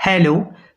Hello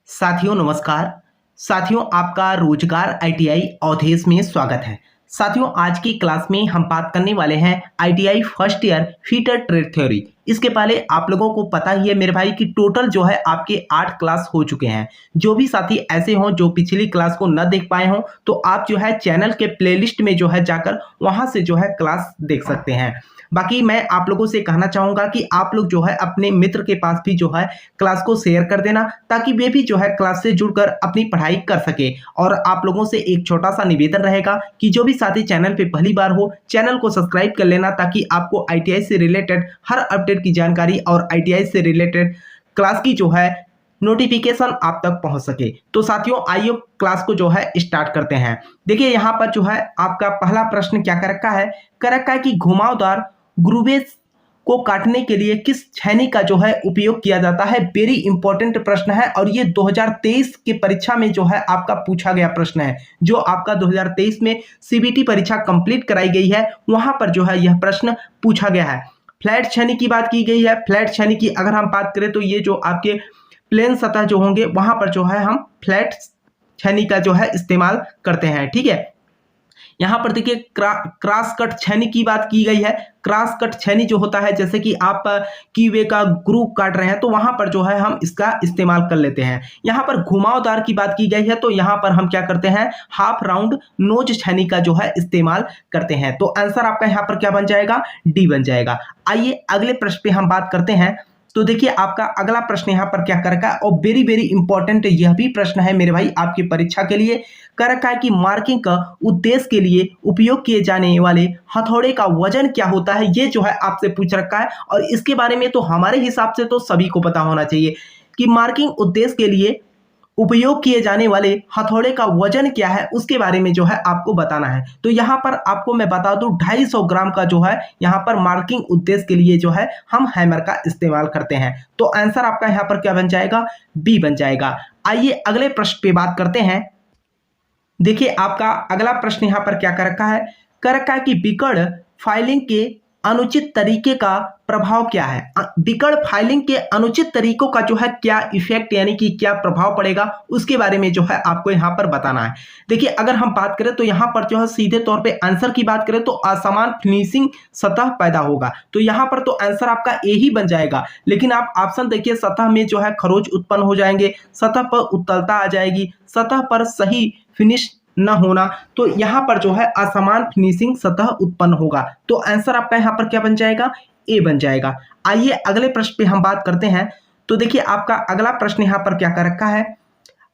साथियों, नमस्कार। साथियों, आपका रोजगार आईटीआई अवधेश में स्वागत है। साथियों, आज की क्लास में हम बात करने वाले हैं ITI first year fitter trade theory. इसके पहले आप लोगों को पता ही है मेरे भाई कि टोटल जो है आपके 8 क्लास हो चुके हैं। जो भी साथी ऐसे हों जो पिछली क्लास को न देख पाए हों तो आप जो है चैनल के प्लेलिस्ट में जो है जाकर वहां से जो है क्लास देख सकते हैं। बाकी मैं आप लोगों से कहना चाहूंगा कि आप लोग जो है अपने मित्र के पास भी जो है क्लास को शेयर कर देना, ताकि वे भी जो है क्लास से जुड़कर अपनी पढ़ाई कर सके। और आप लोगों से एक छोटा सा निवेदन रहेगा कि जो भी साथी चैनल पे पहली बार हो, चैनल को सब्सक्राइब कर लेना, ताकि आपको आईटीआई से रिलेटेड हर अपडेट की जानकारी और आईटीआई से रिलेटेड क्लास की जो है नोटिफिकेशन आप तक पहुंच सके। तो साथियों, आइए क्लास को जो है स्टार्ट करते हैं। देखिए यहाँ पर जो है आपका पहला प्रश्न क्या कर रखा है, कर रखा है कि घुमावदार ग्रूवेज को काटने के लिए किस छैनी का जो है उपयोग किया जाता है। वेरी इंपॉर्टेंट प्रश्न है और ये 2023 की परीक्षा में जो है आपका पूछा गया प्रश्न है। जो आपका 2023 में सीबीटी परीक्षा कंप्लीट कराई गई है, वहां पर जो है यह प्रश्न पूछा गया है। फ्लैट छैनी की बात की गई है। फ्लैट छैनी की अगर हम बात करें तो ये जो आपके प्लेन सतह जो होंगे वहां पर जो है हम फ्लैट छैनी का जो है इस्तेमाल करते हैं। ठीक है, यहाँ पर देखिए क्रॉस कट छैनी की बात की गई है। क्रॉस कट छैनी जो होता है, जैसे कि आप कीवे का ग्रू काट रहे हैं तो वहां पर जो है हम इसका इस्तेमाल कर लेते हैं। यहाँ पर घुमावदार की बात की गई है तो यहाँ पर हम क्या करते हैं, हाफ राउंड नोज छैनी का जो है इस्तेमाल करते हैं। तो आंसर आपका यहाँ पर क्या बन जाएगा, डी बन जाएगा। आइए अगले प्रश्न पे हम बात करते हैं। तो देखिए आपका अगला प्रश्न यहाँ पर क्या कर रखा है, और वेरी वेरी इंपॉर्टेंट यह भी प्रश्न है मेरे भाई आपकी परीक्षा के लिए। कर रखा है कि मार्किंग का उद्देश्य के लिए उपयोग किए जाने वाले हथौड़े का वजन क्या होता है। ये जो है आपसे पूछ रखा है और इसके बारे में तो हमारे हिसाब से तो सभी को पता होना चाहिए कि मार्किंग उद्देश्य के लिए उपयोग किए जाने वाले हथौड़े का वजन क्या है, उसके बारे में जो है आपको बताना है। तो यहाँ पर आपको मैं बता दूं 250 ग्राम का जो है यहाँ पर मार्किंग उद्देश्य के लिए जो है हम हैमर का इस्तेमाल करते हैं। तो आंसर आपका यहाँ पर क्या बन जाएगा, बी बन जाएगा। आइए अगले प्रश्न पे बात करते हैं। देखिए आपका अगला प्रश्न यहाँ पर क्या कर रखा है कि विकर्ण फाइलिंग के अनुचित तरीके का प्रभाव क्या है। विकर्ण फाइलिंग के अनुचित तरीकों का जो है क्या इफेक्ट यानी कि क्या प्रभाव पड़ेगा, उसके बारे में जो है आपको यहाँ पर बताना है। देखिए अगर हम बात करें तो यहाँ पर जो है सीधे तौर पे आंसर की बात करें तो असमान फिनिशिंग सतह पैदा होगा। तो यहाँ पर तो आंसर आपका ए ही बन जाएगा। लेकिन आप ऑप्शन देखिए, सतह में जो है खरोच उत्पन्न हो जाएंगे, सतह पर उत्तलता आ जाएगी, सतह पर सही फिनिश न होना, तो यहाँ पर जो है असमान फिनिशिंग सतह उत्पन्न होगा। तो आंसर आपका यहाँ पर क्या बन जाएगा, ए बन जाएगा। आइए अगले प्रश्न पे हम बात करते हैं। तो देखिए आपका अगला प्रश्न यहाँ पर क्या कर रखा है,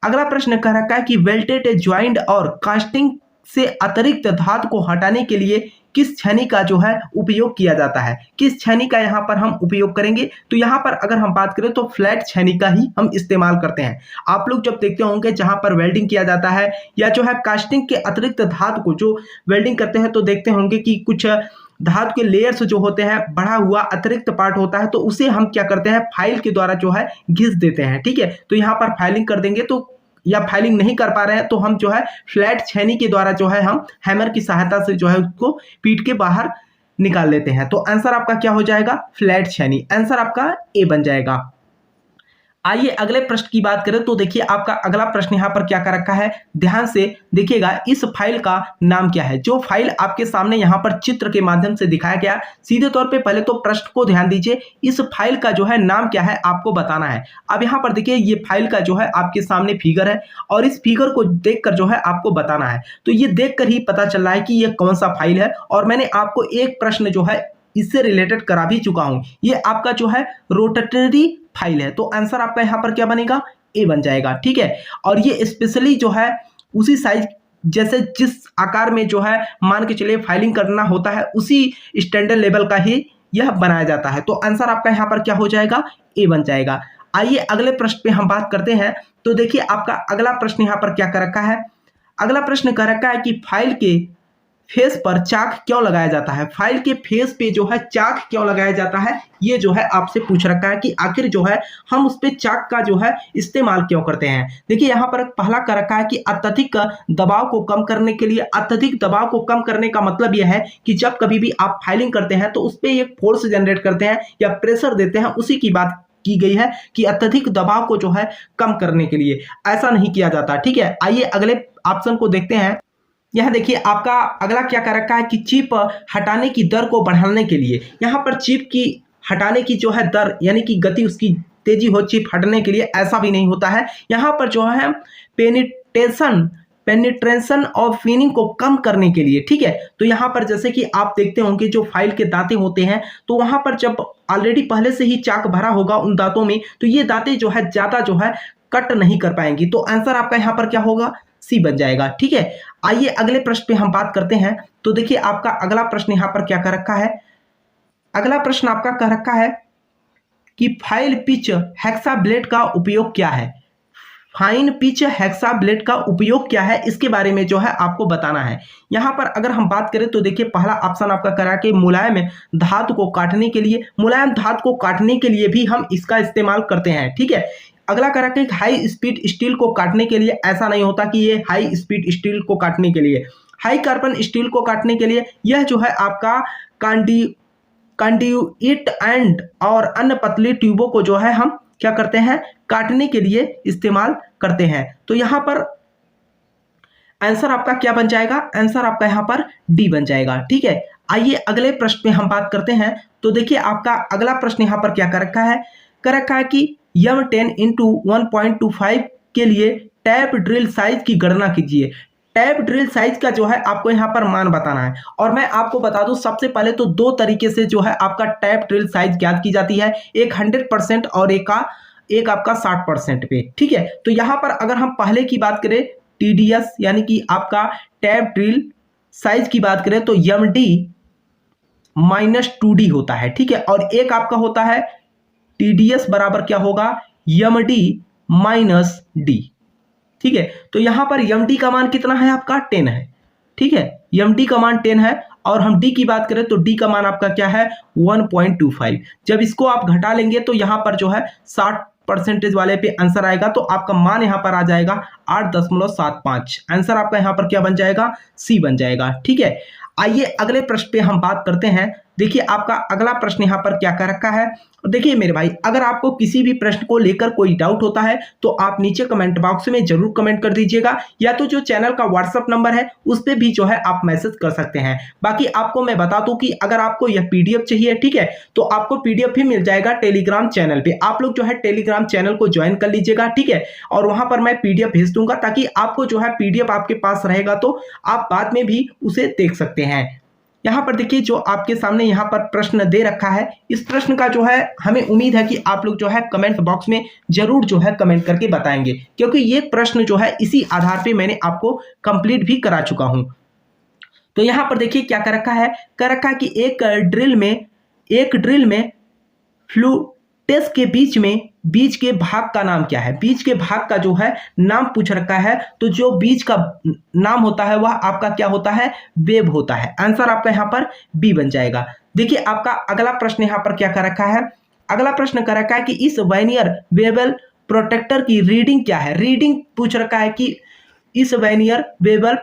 अगला प्रश्न कह रखा है कि वेल्डेड ज्वाइंट और कास्टिंग से अतिरिक्त धातु को हटाने के लिए किस छैनी का जो है उपयोग किया जाता है। किस छैनी का यहाँ पर हम उपयोग करेंगे, तो यहाँ पर अगर हम बात करें तो फ्लैट छैनी का ही हम इस्तेमाल करते हैं। आप लोग जब देखते होंगे जहां पर वेल्डिंग किया जाता है या जो है कास्टिंग के अतिरिक्त धातु को जो वेल्डिंग करते हैं, तो देखते होंगे कि कुछ धातु के लेयर्स जो होते हैं, बढ़ा हुआ अतिरिक्त पार्ट होता है, तो उसे हम क्या करते हैं, फाइल के द्वारा जो है घिस देते हैं। ठीक है, तो यहाँ पर फाइलिंग कर देंगे तो, या फाइलिंग नहीं कर पा रहे हैं तो हम जो है फ्लैट छैनी के द्वारा जो है हम हैमर की सहायता से जो है उसको पीट के बाहर निकाल लेते हैं। तो आंसर आपका क्या हो जाएगा, फ्लैट छैनी। आंसर आपका ए बन जाएगा। आइए अगले प्रश्न की बात करें। तो देखिए आपका अगला प्रश्न यहाँ पर क्या कर रखा है, ध्यान से देखिएगा, इस फाइल का नाम क्या है। जो फाइल आपके सामने यहाँ पर चित्र के माध्यम से दिखाया गया, सीधे तौर पे पहले तो प्रश्न को ध्यान दीजिए, इस फाइल का जो है नाम क्या है आपको बताना है। अब यहाँ पर देखिए ये फाइल का जो है आपके सामने फिगर है और इस फिगर को देखकर जो है आपको बताना है। तो ये देखकर ही पता चल रहा है कि ये कौन सा फाइल है, और मैंने आपको एक प्रश्न जो है इससे रिलेटेड करा भी चुका हूं। ये आपका जो है रोटेटरी फाइल है। तो आंसर आपका यहाँ पर क्या बनेगा, ए बन जाएगा। ठीक है, और ये स्पेशली जो है उसी साइज जैसे जिस आकार में जो है मान के चलिए फाइलिंग करना होता है, उसी स्टैंडर्ड लेवल का ही यह बनाया जाता है। तो आंसर आपका यहाँ पर क्या हो जाएगा, ए बन जाएगा। आइए अगले प्रश्न पे हम बात करते हैं। तो देखिए आपका अगला प्रश्न यहाँ पर क्या कर रखा है, अगला प्रश्न कर रखा है कि फाइल के फेस पर चाक क्यों लगाया जाता है। फाइल के फेस पे जो है चाक क्यों लगाया जाता है, ये जो है आपसे पूछ रखा है कि आखिर जो है हम उस पे चाक का जो है इस्तेमाल क्यों करते हैं। देखिए यहाँ पर पहला कर रखा है कि अत्यधिक दबाव को कम करने के लिए। अत्यधिक दबाव को कम करने का मतलब यह है कि जब कभी भी आप फाइलिंग करते हैं तो उस पर एक फोर्स जनरेट करते हैं या प्रेशर देते हैं, उसी की बात की गई है कि अत्यधिक दबाव को जो है कम करने के लिए, ऐसा नहीं किया जाता। ठीक है, आइए अगले ऑप्शन को देखते हैं। यह देखिए आपका अगला क्या कर रखा है कि चिप हटाने की दर को बढ़ाने के लिए, यहाँ पर चिप की हटाने की जो है दर यानी कि गति उसकी तेजी हो चिप हटने के लिए, ऐसा भी नहीं होता है। यहाँ पर जो है पेनिट्रेशन और फिनिंग को कम करने के लिए। ठीक है, तो यहाँ पर जैसे कि आप देखते होंगे जो फाइल के दांते होते हैं, तो वहाँ पर जब ऑलरेडी पहले से ही चाक भरा होगा उन दांतों में, तो ये दांतें जो है ज़्यादा जो है कट नहीं कर पाएंगी। तो आंसर आपका यहाँ पर क्या होगा, सी बन जाएगा। ठीक है, आइए अगले प्रश्न पे हम बात करते हैं। तो देखिए आपका अगला प्रश्न यहाँ पर क्या कर रखा है, अगला प्रश्न आपका कह रखा है कि फाइन पिच हेक्सा ब्लेड का उपयोग क्या है। फाइन पिच हेक्सा ब्लेड का उपयोग क्या है, इसके बारे में जो है आपको बताना है। यहाँ पर अगर हम बात करें तो देखिए पहला ऑप्शन आपका करा कि मुलायम धातु को काटने के लिए, मुलायम धातु को काटने के लिए भी हम इसका इस्तेमाल करते हैं। ठीक है, अगला करा कि हाई स्पीड स्टील को काटने के लिए, ऐसा नहीं होता कि ये हाई स्पीड स्टील को काटने के लिए, हाई कार्बन स्टील को काटने के लिए यह जो है आपका कंड्यूइट एंड और अन्य पतली ट्यूबों को जो है हम क्या करते हैं, काटने के लिए इस्तेमाल करते हैं। तो यहाँ पर आंसर आपका क्या बन जाएगा, आंसर आपका यहाँ पर डी बन जाएगा। ठीक है, आइए अगले प्रश्न पे हम बात करते हैं। तो देखिए आपका अगला प्रश्न यहाँ पर क्या कर रखा है कि यम 10 इंटू 1.25 के लिए टैप ड्रिल साइज की गणना कीजिए। टैप ड्रिल साइज का जो है आपको यहाँ पर मान बताना है, और मैं आपको बता दूं सबसे पहले तो दो तरीके से जो है आपका टैप ड्रिल साइज ज्ञात की जाती है, एक 100% और एक आपका 60% पे। ठीक है, तो यहाँ पर अगर हम पहले की बात करें TDS यानी कि आपका टैप ड्रिल साइज की बात करें तो MD -2D होता है। ठीक है, और एक आपका होता है TDS बराबर क्या होगा, MD -D। ठीक है, तो यहां पर MD का मान कितना है आपका 10 है। ठीक है, MD का मान 10 है, और हम D की बात करें तो D का मान आपका क्या है 1.25। जब इसको आप घटा लेंगे तो यहां पर जो है 60% वाले पे आंसर आएगा, तो आपका मान यहां पर आ जाएगा 8.75। आंसर आपका यहां पर क्या बन जाएगा, सी बन जाएगा। ठीक है, आइए अगले प्रश्न पे हम बात करते हैं। देखिए आपका अगला प्रश्न यहाँ पर क्या कर रखा है। देखिए मेरे भाई, अगर आपको किसी भी प्रश्न को लेकर कोई डाउट होता है तो आप नीचे कमेंट बॉक्स में जरूर कमेंट कर दीजिएगा, या तो जो चैनल का व्हाट्सएप नंबर है उस पर भी जो है आप मैसेज कर सकते हैं। बाकी आपको मैं बता दूं कि अगर आपको यह PDF चाहिए, ठीक है, तो आपको PDF भी मिल जाएगा टेलीग्राम चैनल पे। आप लोग जो है टेलीग्राम चैनल को ज्वाइन कर लीजिएगा। ठीक है, और वहां पर मैं PDF भेज दूंगा, ताकि आपको जो है PDF आपके पास रहेगा तो आप बाद में भी उसे देख सकते हैं। यहाँ पर देखिए जो आपके सामने यहाँ पर प्रश्न दे रखा है, इस प्रश्न का जो है हमें उम्मीद है कि आप लोग जो है कमेंट बॉक्स में जरूर जो है कमेंट करके बताएंगे, क्योंकि ये प्रश्न जो है इसी आधार पे मैंने आपको कंप्लीट भी करा चुका हूं। तो यहाँ पर देखिए क्या कर रखा है कि एक ड्रिल में फ्लूटेस के बीच के भाग का नाम क्या है। बीच के भाग का जो है नाम पूछ रखा है, तो जो बीच का नाम होता है वह आपका क्या होता है, वेब होता है। आंसर आपका यहाँ पर बी बन जाएगा। देखिए आपका अगला प्रश्न यहाँ पर क्या कर रखा है, अगला प्रश्न कर रखा है कि इस वर्नियर बेवल प्रोटेक्टर की रीडिंग क्या है। रीडिंग पूछ रखा है कि इस वर्नियर बेवल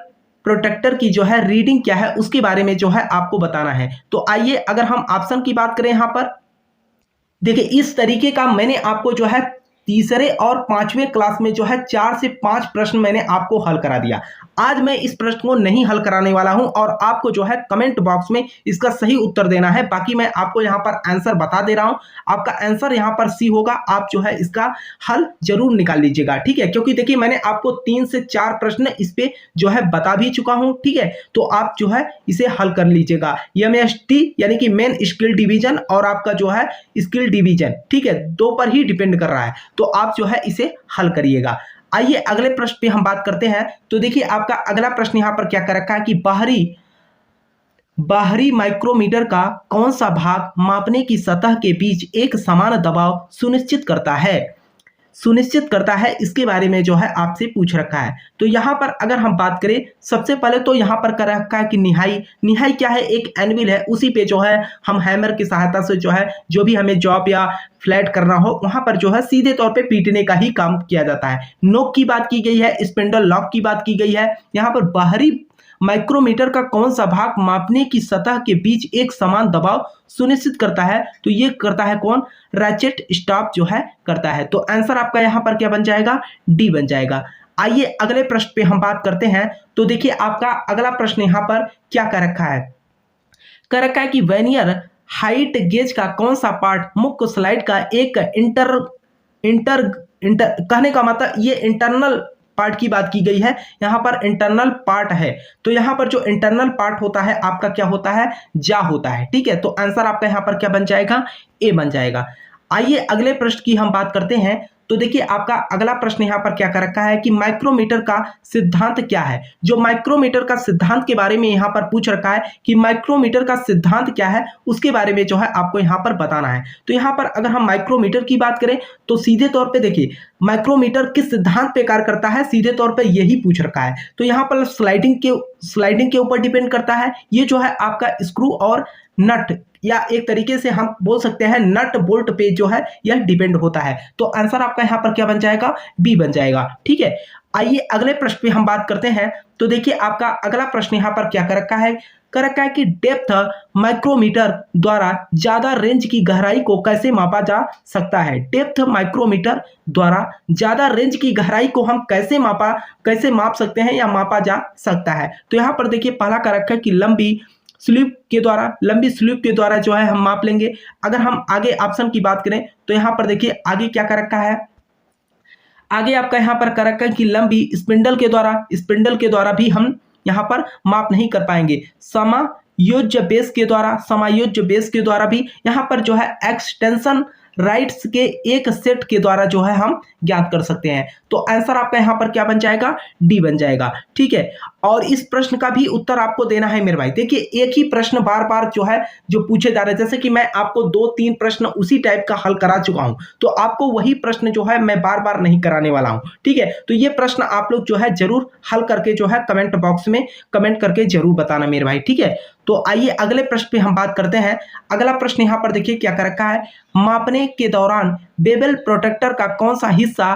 प्रोटेक्टर की जो है रीडिंग क्या है, उसके बारे में जो है आपको बताना है। तो आइए अगर हम ऑप्शन की बात करें यहाँ पर, देखिए इस तरीके का मैंने आपको जो है तीसरे और पांचवें क्लास में जो है 4 से 5 प्रश्न मैंने आपको हल करा दिया। आज मैं इस प्रश्न को नहीं हल कराने वाला हूं, और आपको जो है कमेंट बॉक्स में इसका सही उत्तर देना है। बाकी मैं आपको यहां पर आंसर बता दे रहा हूं, आपका आंसर यहां पर सी होगा। आप जो है इसका हल जरूर निकाल लीजिएगा। ठीक है, क्योंकि देखिए मैंने आपको 3 से 4 प्रश्न इस पे जो है बता भी चुका हूं। ठीक है, तो आप जो है इसे हल कर लीजिएगा। MST यानी कि मेन स्किल डिवीजन और आपका जो है स्किल डिवीजन, ठीक है, 2 पर ही डिपेंड कर रहा है, तो आप जो है इसे हल करिएगा। आइए अगले प्रश्न पे हम बात करते हैं। तो देखिए आपका अगला प्रश्न यहां पर क्या कर रखा है कि बाहरी माइक्रोमीटर का कौन सा भाग मापने की सतह के बीच एक समान दबाव सुनिश्चित करता है, इसके बारे में जो है आपसे पूछ रखा है। तो यहाँ पर अगर हम बात करें, सबसे पहले तो यहाँ पर कर रखा है कि निहाई क्या है, एक एनविल है, उसी पे जो है हम हैमर की सहायता से जो है जो भी हमें जॉब या फ्लैट करना हो वहां पर जो है सीधे तौर पे पीटने का ही काम किया जाता है। नोक की बात की गई है, स्पिंडल लॉक की बात की गई है। यहाँ पर बाहरी माइक्रोमीटर का कौन सा भाग मापने की सतह के बीच एक समान दबाव सुनिश्चित करता है? तो ये करता है कौन? रैचेट स्टॉप जो है करता है। तो आंसर आपका यहाँ पर क्या बन जाएगा? डी बन जाएगा। आइए अगले प्रश्न पे हम बात करते हैं। तो देखिए आपका अगला प्रश्न यहाँ पर क्या कर रखा है? कह रखा है कि वर्नियर हाइट गेज का कौन सा पार्ट मुख्य स्लाइड का एक इंटर इंटर इंटर कहने का मतलब ये इंटरनल पार्ट की बात की गई है, यहाँ पर इंटरनल पार्ट है। तो यहाँ पर जो इंटरनल पार्ट होता है आपका क्या होता है? जा होता है। ठीक है, तो आंसर आपका यहाँ पर क्या बन जाएगा? ए बन जाएगा। आइए अगले प्रश्न की हम बात करते हैं। तो देखिए आपका अगला प्रश्न यहाँ पर क्या कर रखा है कि माइक्रोमीटर का सिद्धांत क्या है? जो माइक्रोमीटर का सिद्धांत के बारे में यहाँ पर पूछ रखा है कि माइक्रोमीटर का सिद्धांत क्या है, उसके बारे में जो है आपको यहाँ पर बताना है। तो यहाँ पर अगर हम माइक्रोमीटर की बात करें तो सीधे तौर पे देखिए माइक्रोमीटर किस सिद्धांत पे कार्य करता है, सीधे तौर पे यही पूछ रखा है। तो यहाँ पर स्लाइडिंग के ऊपर डिपेंड करता है। ये जो है आपका स्क्रू और नट या एक तरीके से हम बोल सकते हैं नट बोल्ट पे जो है यह डिपेंड होता है। तो आंसर आपका यहाँ पर क्या बन जाएगा? बी बन जाएगा। ठीक है, आइए अगले प्रश्न पे हम बात करते हैं। तो देखिए आपका अगला प्रश्न यहाँ पर क्या कर रखा है? कर रखा है कि डेप्थ माइक्रोमीटर द्वारा ज्यादा रेंज की गहराई को कैसे मापा जा सकता है? डेप्थ माइक्रोमीटर द्वारा ज्यादा रेंज की गहराई को हम कैसे माप सकते हैं या मापा जा सकता है? तो यहाँ पर देखिए पहला कर रखा है कि लंबी स्लिप के द्वारा जो है हम माप लेंगे। अगर हम आगे ऑप्शन की बात करें तो यहाँ पर देखिए आगे क्या कर रखा है? आगे आपका यहाँ पर कर रखा है कि लंबी स्पिंडल के द्वारा भी हम यहाँ पर माप नहीं कर पाएंगे। समायोज्य बेस के द्वारा भी यहाँ पर जो है एक्सटेंशन राइट्स के एक सेट के द्वारा जो है हम ज्ञात कर सकते हैं। तो आंसर आपका यहाँ पर क्या बन जाएगा? डी बन जाएगा। ठीक है, और इस प्रश्न का भी उत्तर आपको देना है मेरे भाई। देखिए एक ही प्रश्न बार बार जो पूछे जा रहे हैं, जैसे कि मैं आपको 2-3 प्रश्न उसी टाइप का हल करा चुका हूं, तो आपको वही प्रश्न जो है मैं बार बार नहीं कराने वाला हूं। ठीक है, तो ये प्रश्न आप लोग जो है जरूर हल करके जो है कमेंट बॉक्स में कमेंट करके जरूर बताना मेरे भाई। ठीक है, तो आइए अगले प्रश्न पे हम बात करते हैं। अगला प्रश्न यहाँ पर देखिए क्या कर रखा है? मापने के दौरान बेबल प्रोटेक्टर का कौन सा हिस्सा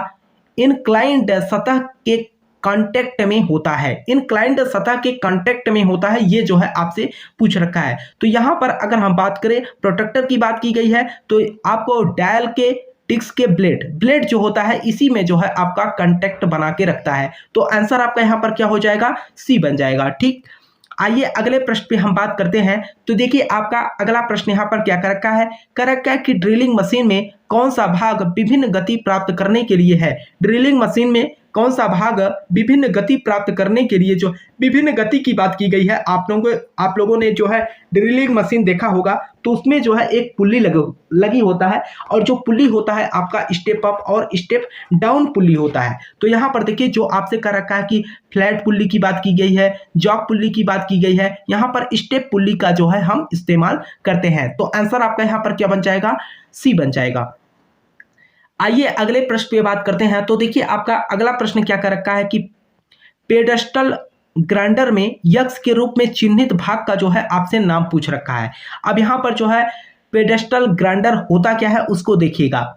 इंक्लाइंड सतह के कांटेक्ट में होता है? इंक्लाइंड सतह के कांटेक्ट में होता है, ये जो है आपसे पूछ रखा है। तो यहाँ पर अगर हम बात करें प्रोटेक्टर की बात की गई है, तो आपको डायल के टिक्स के ब्लेड जो होता है इसी में जो है आपका कांटेक्ट बना के रखता है। तो आंसर आपका यहाँ पर क्या हो जाएगा? सी बन जाएगा। ठीक, आइए अगले प्रश्न पे हम बात करते हैं। तो देखिए आपका अगला प्रश्न यहाँ पर क्या कर रखा है? कर रखा है कि ड्रिलिंग मशीन में कौन सा भाग विभिन्न गति प्राप्त करने के लिए है? ड्रिलिंग मशीन में कौन सा भाग विभिन्न गति प्राप्त करने के लिए, जो विभिन्न गति की बात की गई है, आप लोगों ने जो है ड्रिलिंग मशीन देखा होगा, तो उसमें जो है एक पुल्ली लगी होता है, और जो पुल्ली होता है आपका स्टेप अप और स्टेप डाउन पुल्ली होता है। तो यहाँ पर देखिए जो आपसे कह रखा है कि फ्लैट पुल्ली की बात की गई है, जॉक पुल्ली की बात की गई है, यहाँ पर स्टेप पुल्ली का जो है हम इस्तेमाल करते हैं। तो आंसर आपका यहाँ पर क्या बन जाएगा? सी बन जाएगा। आइए अगले प्रश्न पे बात करते हैं। तो देखिए आपका अगला प्रश्न क्या कर रखा है कि पेडस्टल ग्राइंडर में यक्स के रूप में चिन्हित भाग का जो है आपसे नाम पूछ रखा है। अब यहाँ पर जो है पेडस्टल ग्राइंडर होता क्या है उसको देखिएगा।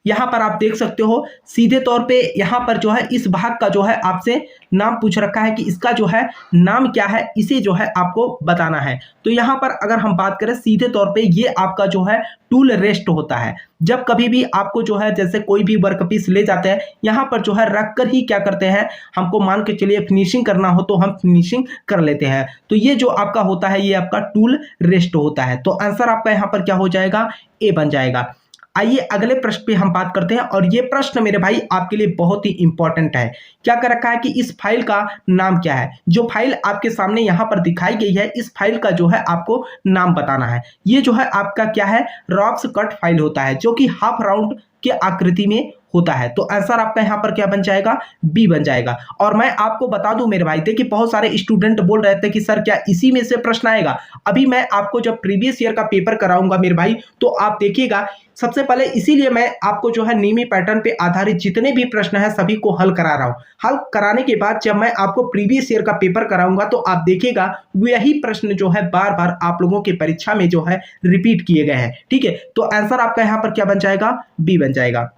यहाँ पर आप देख सकते हो सीधे तौर पे यहाँ पर जो है इस भाग का जो है आपसे नाम पूछ रखा है कि इसका जो है नाम क्या है, इसे जो है आपको बताना है। तो यहाँ पर अगर हम बात करें सीधे तौर पे ये आपका जो है टूल रेस्ट होता है। जब कभी भी आपको जो है जैसे कोई भी वर्कपीस ले जाते हैं, यहाँ पर जो है रख कर ही क्या करते हैं, हमको मान के चलिए फिनिशिंग करना हो तो हम फिनिशिंग कर लेते हैं। तो ये जो आपका होता है ये आपका टूल रेस्ट होता है। तो आंसर आपका यहाँ पर क्या हो जाएगा? ए बन जाएगा। आइए अगले प्रश्न पे हम बात करते हैं, और ये प्रश्न मेरे भाई आपके लिए बहुत ही इंपॉर्टेंट है। क्या कर रखा है कि इस फाइल का नाम क्या है? जो फाइल आपके सामने यहाँ पर दिखाई गई है, इस फाइल का जो है आपको नाम बताना है। ये जो है आपका क्या है? रॉक्स कट फाइल होता है, जो कि हाफ राउंड के आकृति में होता है। तो आंसर आपका यहाँ पर क्या बन जाएगा? बी बन जाएगा। और मैं आपको बता दूं मेरे भाई, देखिए बहुत सारे स्टूडेंट बोल रहे थे कि सर क्या इसी में से प्रश्न आएगा। अभी मैं आपको जब प्रीवियस ईयर का पेपर कराऊंगा मेरे भाई, तो आप देखिएगा सबसे पहले, इसीलिए मैं आपको जो है नीमी पैटर्न पे आधारित जितने भी प्रश्न है सभी को हल करा रहा हूं। हल कराने के बाद जब मैं आपको प्रीवियस ईयर का पेपर कराऊंगा तो आप देखिएगा वही प्रश्न जो है बार बार आप लोगों की परीक्षा में जो है रिपीट किए गए हैं। ठीक है, तो आंसर आपका यहाँ पर क्या बन जाएगा? बी बन जाएगा।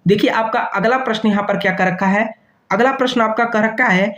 देखिए आपका अगला प्रश्न यहाँ पर क्या कर रखा है? अगला प्रश्न आपका कर रखा है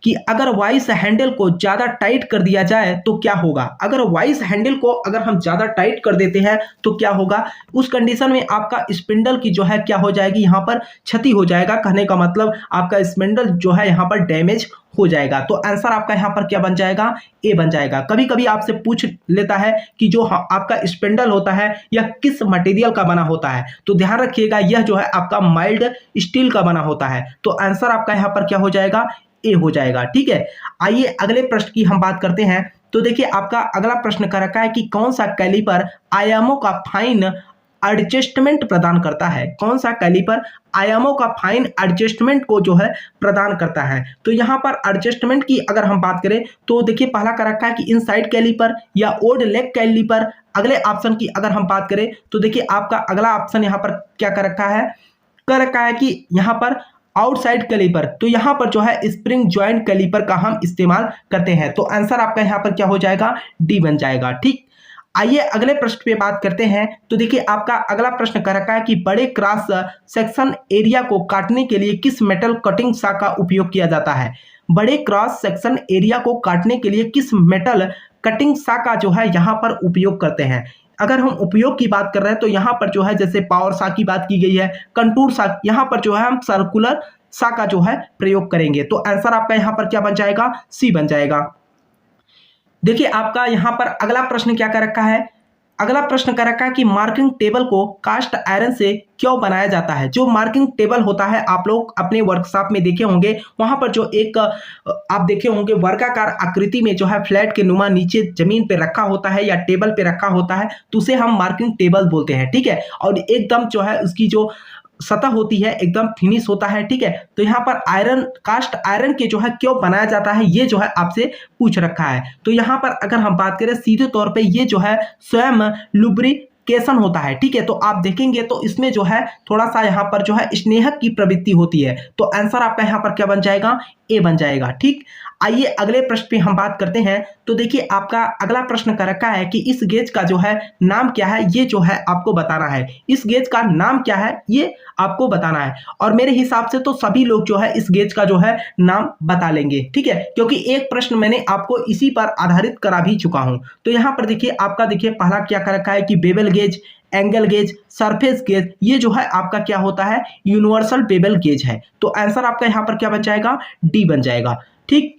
कि अगर वाइस हैंडल को ज़्यादा टाइट कर दिया जाए तो क्या होगा। अगर वाइस हैंडल को अगर हम ज़्यादा टाइट कर देते हैं तो क्या होगा। उस कंडीशन में आपका स्पिंडल की जो है क्या हो जाएगी, यहाँ पर क्षति हो जाएगा। कहने का मतलब आपका स्पिंडल जो है यहाँ पर डैमेज हो जाएगा। तो आंसर आपका यहाँ पर क्या बन जाएगा, ए बन जाएगा। कभी कभी आपसे पूछ लेता है कि जो आपका स्पिंडल होता है यह किस मटेरियल का बना होता है, तो ध्यान रखिएगा यह जो है आपका माइल्ड स्टील का बना होता है। तो आंसर आपका यहाँ पर क्या हो जाएगा, ए हो जाएगा। ठीक है, आइए अगले प्रश्न की हम बात करते हैं। तो देखिए आपका अगला प्रश्न कर रखा है कि कौन सा कैलिपर आयामों का फाइन एडजस्टमेंट प्रदान करता है। कौन सा कैलिपर आयामों का फाइन एडजस्टमेंट को जो है प्रदान करता है। तो यहाँ पर एडजस्टमेंट की अगर हम बात करें तो देखिए पहला कर रखा है कि इनसाइड कैलिपर या ओड लेग कैलिपर। अगले ऑप्शन की अगर हम बात करें तो देखिए आपका अगला ऑप्शन यहाँ पर क्या कर रखा है, कि यहाँ पर आउटसाइड कैलिपर। तो यहाँ पर जो है स्प्रिंग जॉइंट कैलिपर का हम इस्तेमाल करते हैं। तो आंसर आपका यहाँ पर क्या हो जाएगा, डी बन जाएगा। ठीक, आइए अगले प्रश्न पे बात करते हैं। तो देखिए आपका अगला प्रश्न कर रखा है कि बड़े क्रॉस सेक्शन एरिया को काटने के लिए किस मेटल कटिंग सा का उपयोग किया जाता है। बड़े क्रॉस सेक्शन एरिया को काटने के लिए किस मेटल कटिंग सा का जो है यहाँ पर उपयोग करते हैं। अगर हम उपयोग की बात कर रहे हैं तो यहाँ पर जो है जैसे पावर सा की बात की गई है, कंटूर सा, यहाँ पर जो है हम सर्कुलर सा का जो है प्रयोग करेंगे। तो आंसर आपका यहाँ पर क्या बन जाएगा, सी बन जाएगा। देखिए आपका यहाँ पर अगला प्रश्न क्या कर रखा है, अगला प्रश्न कर रखा है कि मार्किंग टेबल को कास्ट आयरन से क्यों बनाया जाता है। जो मार्किंग टेबल होता है आप लोग अपने वर्कशॉप में देखे होंगे, वहां पर जो एक आप देखे होंगे वर्गाकार आकृति में जो है फ्लैट के नुमा नीचे जमीन पे रखा होता है या टेबल पे रखा होता है, तो उसे हम मार्किंग टेबल बोलते हैं। ठीक है, और एकदम जो है उसकी जो सतह होती है एकदम फिनिश होता है। ठीक है, तो यहाँ पर आयरन, कास्ट आयरन के जो है क्यों बनाया जाता है ये जो है आपसे पूछ रखा है। तो यहाँ पर अगर हम बात करें सीधे तौर पे ये जो है स्वयं लुब्रिकेशन होता है। ठीक है, तो आप देखेंगे तो इसमें जो है थोड़ा सा यहाँ पर जो है स्नेहक की प्रवृत्ति होती है। तो आंसर आपका यहाँ पर क्या बन जाएगा, ए बन जाएगा। ठीक, आइए अगले प्रश्न पे हम बात करते हैं। तो देखिए आपका अगला प्रश्न कर रखा है कि इस गेज का जो है नाम क्या है, ये जो है आपको बताना है। इस गेज का नाम क्या है ये आपको बताना है, और मेरे हिसाब से तो सभी लोग जो है इस गेज का जो है नाम बता लेंगे। ठीक है, क्योंकि एक प्रश्न मैंने आपको इसी पर आधारित करा भी चुका हूं। तो यहाँ पर देखिए आपका देखिए पहला क्या कर रखा है कि bevel gauge, angle gauge, surface gauge, ये जो है आपका क्या होता है, यूनिवर्सल बेवल गेज है। तो आंसर आपका यहाँ पर क्या बन जाएगा, डी बन जाएगा। ठीक,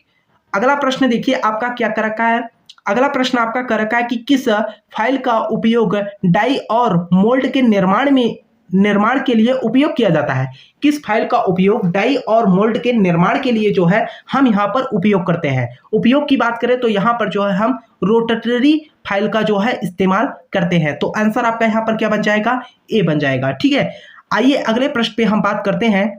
अगला प्रश्न देखिए आपका क्या कर रखा है, अगला प्रश्न आपका कर रखा है कि किस फाइल का उपयोग डाई और मोल्ड के निर्माण के लिए उपयोग किया जाता है। किस फाइल का उपयोग डाई और मोल्ड के निर्माण के लिए जो है हम यहाँ पर उपयोग करते हैं। उपयोग की बात करें तो यहाँ पर जो है हम रोटेटरी फाइल का जो है इस्तेमाल करते हैं। तो आंसर आपका यहाँ पर क्या बन जाएगा, ए बन जाएगा। ठीक है, आइए अगले प्रश्न पे हम बात करते हैं।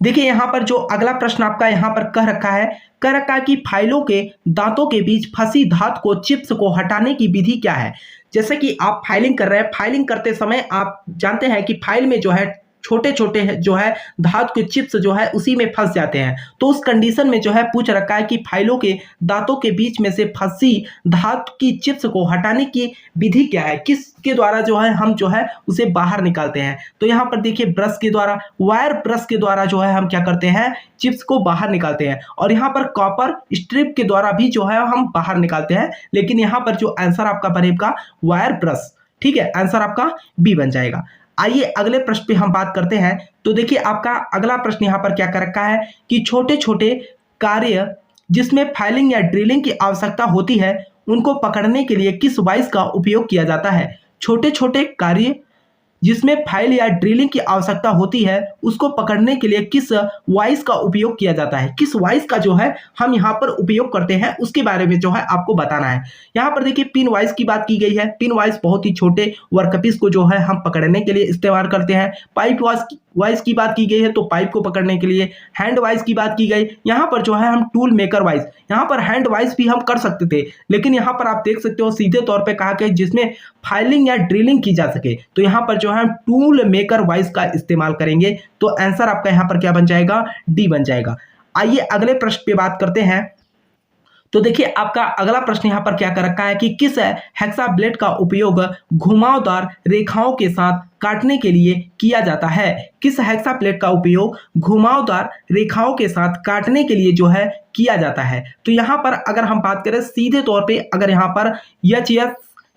देखिए यहाँ पर जो अगला प्रश्न आपका यहाँ पर कह रखा है कि फाइलों के दांतों के बीच फंसी धातु को चिप्स को हटाने की विधि क्या है। जैसे कि आप फाइलिंग कर रहे हैं, फाइलिंग करते समय आप जानते हैं कि फाइल में जो है छोटे छोटे जो है धातु के चिप्स जो है उसी में फंस जाते हैं। तो उस कंडीशन में जो है पूछ रखा है कि फाइलों के दांतों के बीच में से फंसी धातु की चिप्स को हटाने की विधि क्या है, किसके द्वारा जो है हम जो है उसे बाहर निकालते हैं। तो यहाँ पर देखिए ब्रश के द्वारा, वायर ब्रश के द्वारा जो है हम क्या करते हैं, चिप्स को बाहर निकालते हैं। और यहाँ पर कॉपर स्ट्रिप के द्वारा भी जो है हम बाहर निकालते हैं, लेकिन यहाँ पर जो आंसर आपका बनेगा वायर ब्रश। ठीक है, आंसर आपका बी बन जाएगा। आइए अगले प्रश्न पे हम बात करते हैं। तो देखिए आपका अगला प्रश्न यहाँ पर क्या कर रखा है कि छोटे छोटे कार्य जिसमें फाइलिंग या ड्रिलिंग की आवश्यकता होती है उनको पकड़ने के लिए किस वाइस का उपयोग किया जाता है। छोटे छोटे कार्य जिसमें फाइल या ड्रिलिंग की आवश्यकता होती है उसको पकड़ने के लिए किस वाइस का उपयोग किया जाता है। किस वाइस का जो है हम यहाँ पर उपयोग करते हैं उसके बारे में जो है आपको बताना है। यहाँ पर देखिए पिन वाइस की बात की गई है। पिन वाइस बहुत ही छोटे वर्कपीस को जो है हम पकड़ने के लिए इस्तेमाल करते हैं। पाइप वाइस की बात की गई है तो पाइप को पकड़ने के लिए। हैंड वाइस की बात की गई, यहाँ पर जो है हम टूल मेकर वाइस, यहाँ पर हैंड वाइस भी हम कर सकते थे, लेकिन यहाँ पर आप देख सकते हो सीधे तौर पे कहा गया जिसमें फाइलिंग या ड्रिलिंग की जा सके, तो यहाँ पर जो है हम टूल मेकर वाइस का इस्तेमाल करेंगे। तो आंसर आपका यहाँ पर क्या बन जाएगा, डी बन जाएगा। आइए अगले प्रश्न पे बात करते हैं। तो देखिए आपका अगला प्रश्न यहाँ पर क्या कर रखा है कि किस हेक्सा ब्लेड का उपयोग घुमावदार रेखाओं के साथ काटने के लिए किया जाता है। किस हेक्सा ब्लेड का उपयोग घुमावदार रेखाओं के साथ काटने के लिए जो है किया जाता है। तो यहाँ पर अगर हम बात करें सीधे तौर पे, अगर यहाँ पर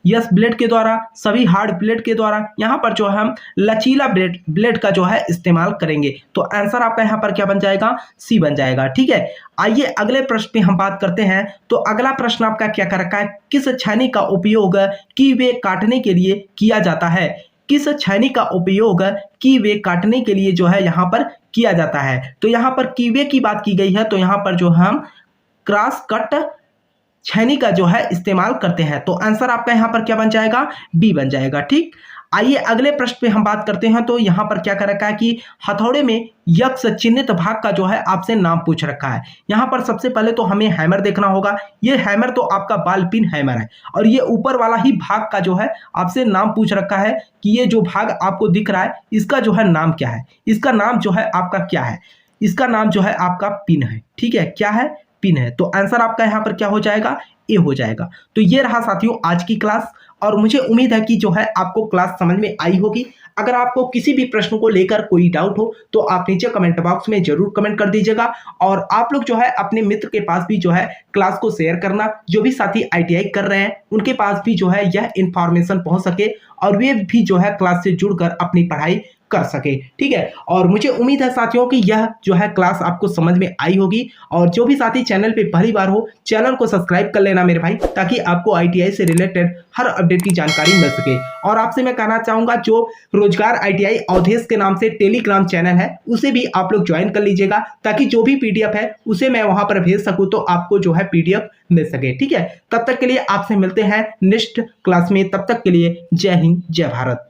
यस ब्लेड के द्वारा, सभी हार्ड ब्लेड के द्वारा, यहाँ पर जो है हम लचीला ब्लेड का जो है इस्तेमाल करेंगे। तो आंसर आपका यहाँ पर क्या बन जाएगा, सी बन जाएगा। ठीक है, आइए अगले प्रश्न पे हम बात करते हैं। तो अगला प्रश्न आपका क्या कर रखा है, किस छेनी का उपयोग कीवे काटने के लिए किया जाता है। किस छेनी का उपयोग कीवे काटने के लिए जो है यहाँ पर किया जाता है। तो यहाँ पर कीवे की बात की गई है, तो यहाँ पर जो हम क्रॉस कट छेनी का जो है इस्तेमाल करते हैं। तो आंसर आपका यहाँ पर क्या बन जाएगा, बी बन जाएगा। ठीक, आइए अगले प्रश्न पे हम बात करते हैं। तो यहाँ पर क्या कर रखा है कि हथौड़े में यक्ष चिन्हित भाग का जो है आपसे नाम पूछ रखा है। यहाँ पर सबसे पहले तो हमें हैमर देखना होगा। ये हैमर तो आपका बॉल पिन हैमर है, और ये ऊपर वाला ही भाग का जो है आपसे नाम पूछ रखा है कि ये जो भाग आपको दिख रहा है इसका जो है नाम क्या है। इसका नाम जो है आपका क्या है, इसका नाम जो है आपका पिन है। ठीक है, क्या है, पिन है। तो आंसर आपका यहाँ पर क्या हो जाएगा, ए हो जाएगा। तो ये रहा साथियों आज की क्लास, और मुझे उम्मीद है कि जो है आपको क्लास समझ में आई होगी। अगर आपको किसी भी प्रश्न को लेकर कोई डाउट हो तो आप नीचे कमेंट बॉक्स में जरूर कमेंट कर दीजिएगा, और आप लोग जो है अपने मित्र के पास भी जो है क्लास को शेयर करना। जो भी साथी ITI कर रहे हैं उनके पास भी जो है यह इंफॉर्मेशन पहुंच सके, और वे भी जो है क्लास से जुड़कर अपनी पढ़ाई कर सके। ठीक है, और मुझे उम्मीद है साथियों कि यह जो है क्लास आपको समझ में आई होगी। और जो भी साथी चैनल पे पहली बार हो, चैनल को सब्सक्राइब कर लेना मेरे भाई, ताकि आपको ITI से रिलेटेड हर अपडेट की जानकारी मिल सके। और आपसे मैं कहना चाहूंगा, जो रोजगार ITI अवधेश के नाम से टेलीग्राम चैनल है उसे भी आप लोग ज्वाइन कर लीजिएगा, ताकि जो भी PDF है उसे मैं वहां पर भेज सकूं, तो आपको जो है PDF मिल सके। ठीक है, तब तक के लिए आपसे मिलते हैं नेक्स्ट क्लास में। तब तक के लिए जय हिंद, जय भारत।